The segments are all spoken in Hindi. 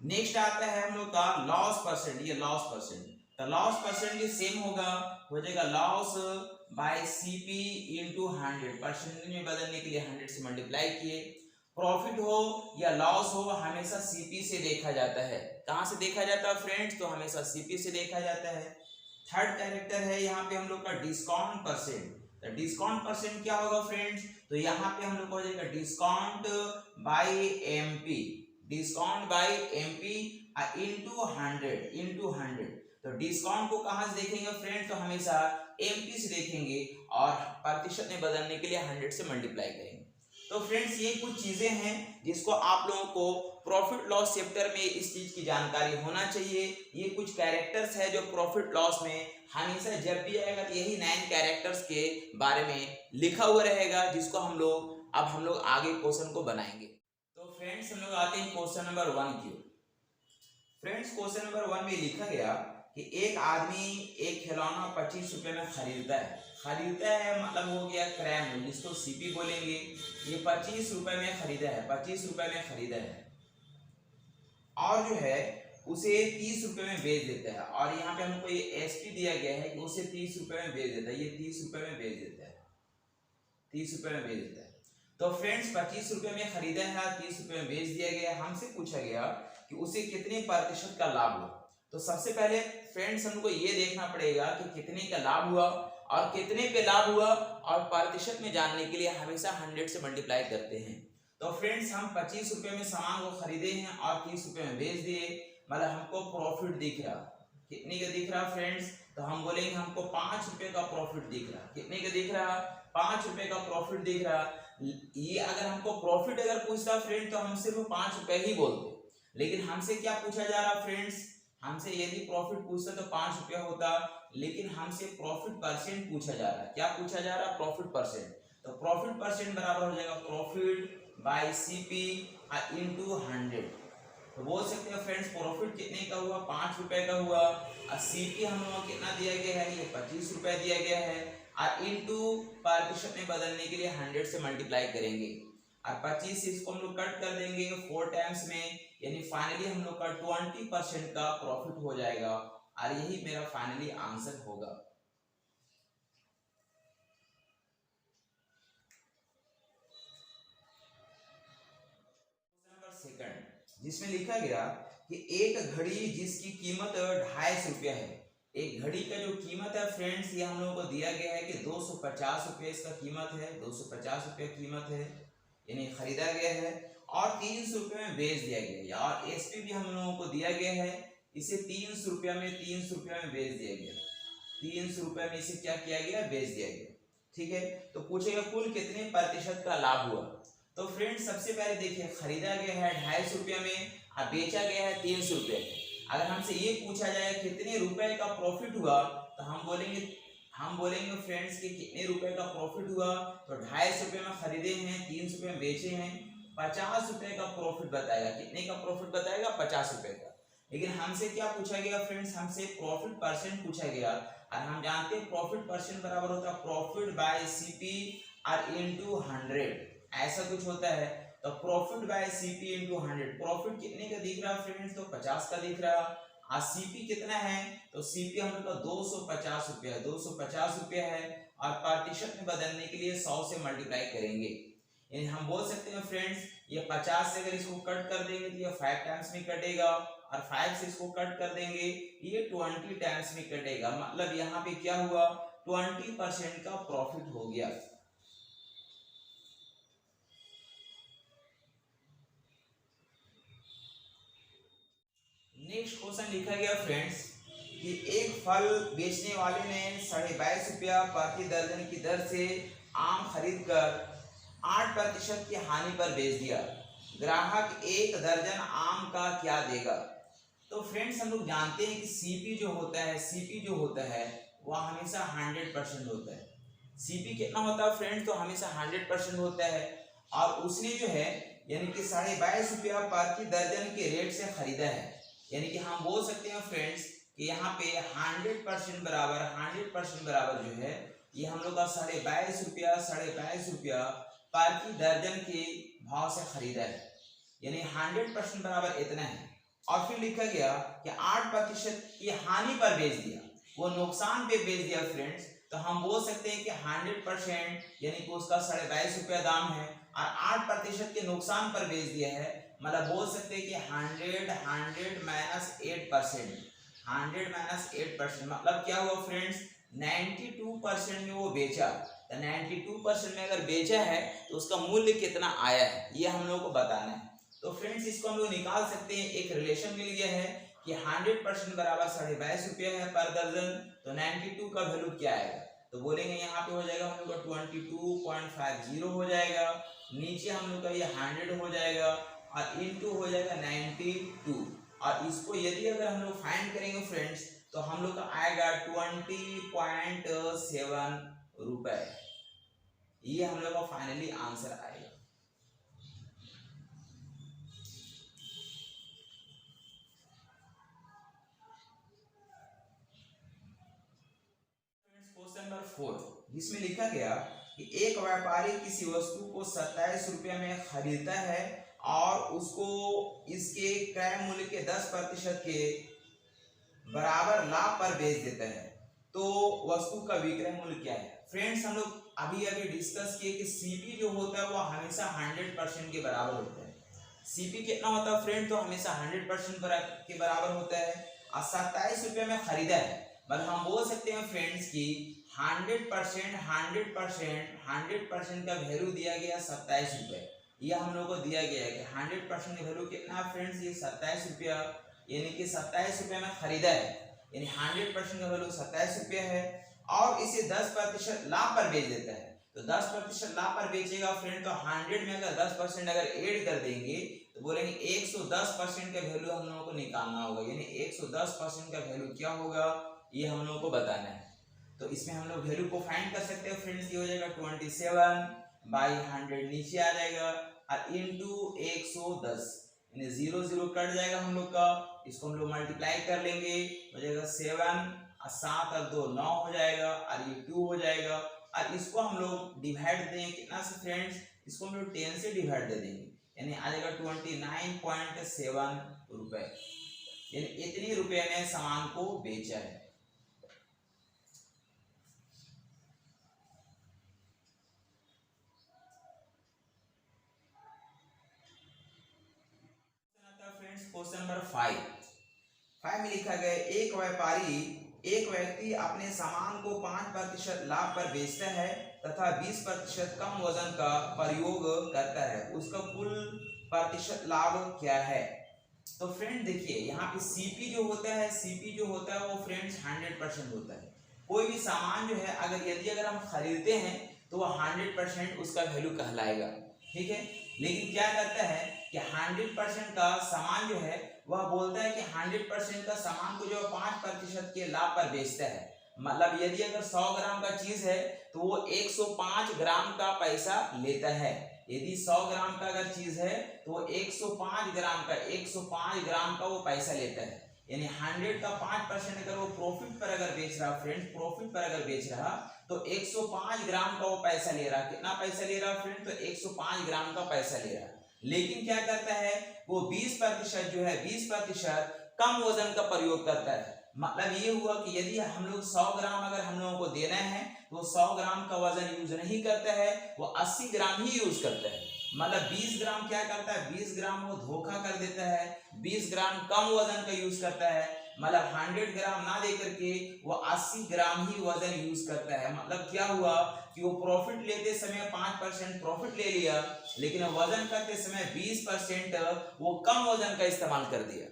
नेक्स्ट आता है हम लोग का लॉस परसेंट, ये लॉस परसेंट, तो लॉस परसेंट भी सेम होगा, हो जाएगा loss by CP into 100, percentage में बदलने के लिए 100 से मल्टीप्लाई किए। प्रॉफिट हो या लॉस हो हमेशा सीपी से देखा जाता है। कहाँ से देखा जाता है फ्रेंड्स? तो हमेशा सीपी से देखा जाता है। थर्ड कैरेक्टर है यहाँ पे हम लोग का डिस्काउंट परसेंट, तो डिस्काउंट परसेंट क्या होगा फ्रेंड्स? तो यहाँ पे हम लोग हो जाएगा discount bye MP, discount bye MP into 100। तो डिस्काउंट को कहाँ से देखेंगे फ्रेंड्स? तो हमेशा एमपी से देखेंगे और प्रतिशत में बदलने के लिए 100 से मल्टीप्लाई करेंगे। तो फ्रेंड्स ये कुछ चीजें हैं जिसको आप लोगों को प्रॉफिट लॉस चैप्टर में इस चीज की जानकारी होना चाहिए। ये कुछ कैरेक्टर्स है जो प्रॉफिट लॉस में हमेशा जब भी आएगा तो यही 9 कैरेक्टर्स के बारे में लिखा हुआ रहेगा, जिसको हम लोग आगे क्वेश्चन को बनाएंगे। तो फ्रेंड्स हम लोग आते हैं क्वेश्चन नंबर 1 की। फ्रेंड्स क्वेश्चन नंबर 1 में लिखा गया कि एक आदमी एक खिलौना 25 रुपए में खरीदता है, मतलब हो गया क्रय मूल्य, जिसको सीपी बोलेंगे। ये 25 रुपए में खरीदा है, 25 रुपए में खरीदा है और जो है उसे 30 रुपए में बेच देता है। और यहाँ पे हमको ये एसपी दिया गया है कि उसे 30 रुपए में बेच देता है, ये 30 रुपए में बेच देता है, 30 रुपए में बेच देता है। तो फ्रेंड्स 25 रुपए में खरीदा है, 30 रुपए में बेच दिया गया। हमसे पूछा गया कि उसे कितने प्रतिशत का लाभ हुआ। तो सबसे पहले फ्रेंड्स हमको ये देखना पड़ेगा कि कितने का लाभ हुआ और कितने पे लाभ हुआ, और प्रतिशत में जानने के लिए हमेशा 100 से मल्टीप्लाई करते हैं। तो फ्रेंड्स हम 25 रुपए में सामान को खरीदे हैं और 30 रुपए में बेच दिए, मतलब हमको प्रॉफिट दिख रहा। कितने का दिख रहा फ्रेंड्स? तो हम बोलेंगे हमको 5 रुपए का प्रॉफिट दिख रहा। कितने का दिख रहा? 5 रुपए का प्रॉफिट दिख रहा। ये अगर हमको प्रॉफिट अगर पूछता फ्रेंड तो हम सिर्फ 5 रुपए ही बोलते, लेकिन हमसे क्या पूछा जा रहा फ्रेंड्स? हमसे यदि प्रॉफिट पूछता तो 5 रुपया होता, लेकिन हमसे प्रॉफिट परसेंट पूछा जा रहा है। क्या पूछा जा रहा है? Profit percent. तो प्रॉफिट परसेंट बराबर हो जाएगा प्रॉफिट बाय सीपी इंटू 100। तो बोल सकते हैं फ्रेंड्स प्रॉफिट कितने का हुआ? 5 रुपए का हुआ, और सीपी हम लोगों को कितना दिया गया है? ये 25 रुपए दिया गया है, और इंटू प्रतिशत में बदलने के लिए 100 से मल्टीप्लाई करेंगे, और 25 से इसको हम लोग कट कर देंगे 4 टाइम्स में, यानी फाइनली हम लोग का 20% का प्रॉफिट हो जाएगा, और यही मेरा फाइनली आंसर होगा। नंबर सेकंड, जिसमें लिखा गया कि एक घड़ी जिसकी कीमत 250 रुपया है। एक घड़ी का जो कीमत है फ्रेंड्स, ये हम लोगों को दिया गया है कि 250 रुपये इसका कीमत है, 250 रुपये कीमत है, यानी खरीदा गया है, और 300 रुपये में बेच दिया गया है। और एसपी भी हम लोगों को दिया गया है, इसे 300 रुपया में बेच दिया गया। 300 रुपये में इसे क्या किया गया? बेच दिया गया। ठीक है, तो पूछेगा कुल कितने प्रतिशत का लाभ हुआ। तो फ्रेंड्स सबसे पहले देखिए, खरीदा गया है 250 रुपये में और बेचा गया है 300 रुपये में। अगर हमसे ये पूछा जाए कितने रुपए का प्रॉफिट हुआ, तो हम बोलेंगे फ्रेंड्स कि कितने रुपए का प्रॉफिट हुआ। तो 250 रुपये में खरीदे हैं, 300 रुपये में बेचे हैं, 50 रुपये का प्रॉफिट बताएगा। कितने का प्रॉफिट बताएगा? 50 रुपये का। लेकिन हमसे क्या पूछा गया फ्रेंड्स? हमसे प्रॉफिट परसेंट पूछा गया, और हम जानते हैं प्रॉफिट परसेंट बराबर होता है प्रॉफिट बाय सीपी और इंटू 100, ऐसा कुछ होता है। तो profit by CP into 100, profit कितने का दिख रहा है फ्रेंड्स? तो 50 का दिख रहा। और सीपी कितना है? तो सीपी हम लोग का 250 रुपया है, 250 रुपया है, और प्रतिशत में बदलने के लिए 100 से मल्टीप्लाई करेंगे। यानी हम बोल सकते हैं फ्रेंड्स, ये 50 से अगर इसको कट कर देंगे तो ये 5 टाइम्स में कटेगा, और 5 से इसको कट कर देंगे ये 20 टाइम्स में कटेगा। मतलब यहाँ पे क्या हुआ? 20% का प्रॉफिट हो गया। नेक्स्ट क्वेश्चन लिखा गया फ्रेंड्स कि एक फल बेचने वाले ने 22.5 रुपया प्रति दर्जन की दर से आम खरीद कर 8% की हानि पर बेच दिया। ग्राहक एक दर्जन आम का क्या देगा? तो फ्रेंड्स हम लोग जानते हैं कि सीपी जो होता है वह हमेशा 100% होता है। सीपी कितना होता है फ्रेंड्स? तो हमेशा 100% होता है, और उसने जो है यानी कि 22.5 रुपया प्रति दर्जन के रेट से खरीदा है। यानी कि हम बोल सकते हैं फ्रेंड्स कि यहाँ पे 100% बराबर जो है ये हम लोग का 22.5 रुपया प्रति दर्जन के भाव से खरीदा है। यानी 100% बराबर इतना है। और फिर लिखा गया कि 8% की हानि पर बेच दिया, वो नुकसान पे बेच दिया फ्रेंड्स, तो हम बोल सकते हैं कि 100% यानी कि उसका 22.5 दाम है और 8% के नुकसान पर बेच दिया है, मतलब बोल सकते हैं कि 100 माइनस 8%, 100 माइनस 8% मतलब क्या हुआ फ्रेंड्स, 92% में वो बेचा। तो 92% में अगर बेचा है तो उसका मूल्य कितना आया है ये हम लोग को बताना है। तो फ्रेंड्स इसको हम लोग निकाल सकते हैं, एक रिलेशन मिल गया है कि 100% बराबर 22.5 है पर दर्जन, तो 92 का वैल्यू क्या आएगा, तो बोलेंगे यहाँ पे हो जाएगा हम लोग का 22.50 हो जाएगा, नीचे हम लोग का ये 100 हो जाएगा और इनटू हो जाएगा 92, और इसको यदि अगर हम लोग फाइंड करेंगे फ्रेंड्स तो हम लोग का आएगा 20.7 रुपए, ये हम लोग का फाइनली आंसर आएगा। क्वेश्चन नंबर 4 जिसमें लिखा गया कि एक व्यापारी किसी वस्तु को 27 रुपये में खरीदता है और उसको इसके क्रय मूल्य के 10% के बराबर लाभ पर बेच देता है, तो वस्तु का विक्रय मूल्य क्या है। फ्रेंड्स हम लोग अभी अभी डिस्कस किए कि सीपी जो होता है वो हमेशा 100% के बराबर होता है। सीपी कितना होता है फ्रेंड, तो हमेशा 100% के बराबर होता है और 27 रुपये में खरीदा है, मतलब हम बोल सकते हैं फ्रेंड्स की 100% का वैल्यू दिया गया 27 रुपये, ये हम लोग को दिया गया है कि 100% का वैल्यू कितना फ्रेंड्स, ये 27 रुपया, यानी कि 27 रुपये में खरीदा है, यानी 100% का वैल्यू 27 रुपये है और इसे 10% लाभ पर बेच देता है, तो 10% लाभ पर बेचेगा फ्रेंड, तो 100 में अगर 10% अगर ऐड कर देंगे तो बोलेंगे 110% का वैल्यू हम लोगों को निकालना होगा, यानी 110% का वैल्यू क्या होगा ये हम लोगों को बताना है। तो इसमें हम लोग वैल्यू को फाइंड कर सकते हैं फ्रेंड्स, ये हो जाएगा 27/100 नीचे आ जाएगा और इनटू 110, यानी 0 0 कट जाएगा हम लोग का, इसको हम लोग मल्टीप्लाई कर लेंगे, हो जाएगा 7 और 7 और 2 9 हो जाएगा और ये 2 हो जाएगा, और इसको हम लोग डिवाइड देंगे कितना से फ्रेंड्स, इसको हम लोग 10 से डिवाइड दे देंगे, यानी आ जाएगा 29.7 रुपए, यानी इतनी रुपए में सामान को बेचा है। क्वेश्चन नंबर 5 में लिखा गया एक व्यक्ति अपने सामान को 5% लाभ पर बेचता है तथा 20% कम वजन का प्रयोग करता है, उसका कुल प्रतिशत लाभ क्या है। तो फ्रेंड देखिए यहाँ पे सीपी जो होता है वो फ्रेंड्स 100% होता है। कोई भी सामान जो है अगर हम खरीदते हैं तो वो 100% उसका वैल्यू कहलाएगा, ठीक है। लेकिन क्या करता है कि 100% का सामान जो है वह बोलता है कि 100% का सामान को जो 5% के लाभ पर बेचता है, मतलब यदि अगर 100 ग्राम का चीज है तो वो 105 ग्राम का पैसा लेता है, यदि 100 ग्राम का अगर चीज है तो वो 105 ग्राम का वो पैसा लेता है, यानी 100 का 5% अगर वो प्रॉफिट पर अगर बेच रहा फ्रेंड्स, प्रॉफिट पर अगर बेच रहा तो 105 ग्राम का वो पैसा ले रहा, कितना पैसा ले रहा फ्रेंड, तो 105 ग्राम का पैसा ले रहा। लेकिन क्या करता है वो 20% जो है 20% कम वजन का प्रयोग करता है, मतलब ये हुआ कि यदि हम लोग 100 ग्राम अगर हम लोगों को देना है तो 100 ग्राम का वजन यूज नहीं करता है, वो 80 ग्राम ही यूज करता है, मतलब 20 ग्राम क्या करता है, 20 ग्राम वो धोखा कर देता है, 20 ग्राम कम वजन का यूज करता है, मतलब 100 ग्राम ना दे करके वो 80 ग्राम ही वजन यूज करता है। मतलब क्या हुआ कि वो प्रॉफिट लेते समय 5% प्रॉफिट ले लिया, लेकिन वजन करते समय 20% वो कम वजन का इस्तेमाल कर दिया।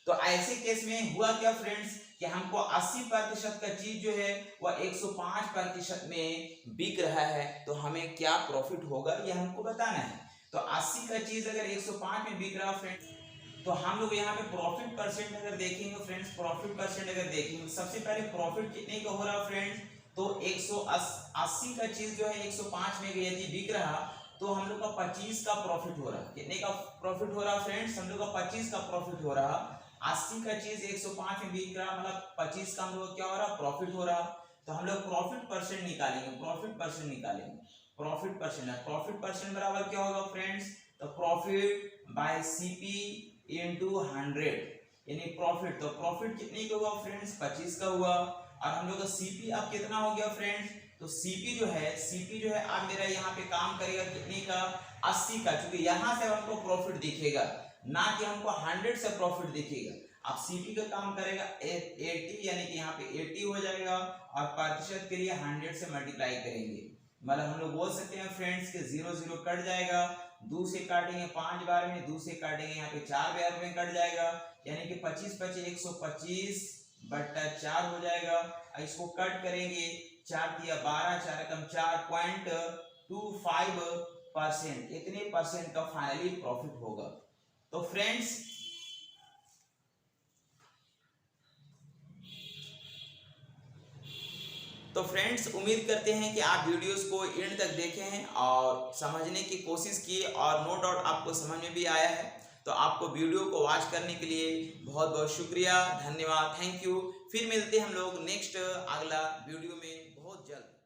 तो ऐसे केस में हुआ क्या फ्रेंड्स कि हमको 80% का चीज जो है वह 105% में बिक रहा है, तो हमें क्या प्रॉफिट होगा ये हमको बताना है। तो 80 का चीज अगर 105 में बिक रहा फ्रेंड्स, तो हम लोग यहाँ पे प्रॉफिट परसेंट अगर देखेंगे फ्रेंड्स, प्रॉफिट परसेंट अगर देखेंगे, सबसे पहले प्रॉफिट कितने का हो रहा फ्रेंड्स, तो 180 का चीज जो है 105 में यदि बिक रहा तो हम लोग का 25 का प्रॉफिट हो रहा, कितने का प्रॉफिट हो रहा फ्रेंड्स, हम लोग का 25 का प्रॉफिट हो रहा। 80 का चीज 105 में बिक रहा, मतलब 25 का हम लोग क्या हो रहा, प्रॉफिट हो रहा। तो हम लोग प्रॉफिट परसेंट निकालेंगे, प्रॉफिट परसेंट बराबर क्या होगा फ्रेंड्स, तो प्रॉफिट बाय सीपी इंटू 100, यानी प्रॉफिट, तो प्रॉफिट कितने का हुआ फ्रेंड्स, 25 का हुआ। और हम लोग का सीपी अब कितना हो गया फ्रेंड्स, तो सीपी जो है अब मेरा यहाँ पे काम करेगा कितने का, 80 का, क्योंकि यहाँ से हमको प्रॉफिट दिखेगा ना कि हमको 100 से प्रॉफिट दिखेगा। अब सीपी का काम करेगा 80, यानी कि यहाँ पे 80 हो जाएगा और प्रतिशत के लिए 100 से मल्टीप्लाई करेंगे। मतलब हम लोग बोल सकते हैं फ्रेंड्स के 0 0 कट जाएगा, 2 से काटेंगे 5 बार में, 2 से काटेंगे यहाँ पे 4 बार में कट जाएगा, यानी कि 25 25 125 बट्टा 4 हो जाएगा। इसको कट करेंगे, 4 दिया 12, 4 कम 4.25%, इतने परसेंट का फाइनली प्रॉफिट होगा। तो फ्रेंड्स उम्मीद करते हैं कि आप वीडियोस को एंड तक देखे हैं और समझने की कोशिश की और नो डाउट आपको समझ में भी आया है। तो आपको वीडियो को वॉच करने के लिए बहुत बहुत शुक्रिया, धन्यवाद, थैंक यू। फिर मिलते हैं हम लोग नेक्स्ट अगला वीडियो में बहुत जल्द।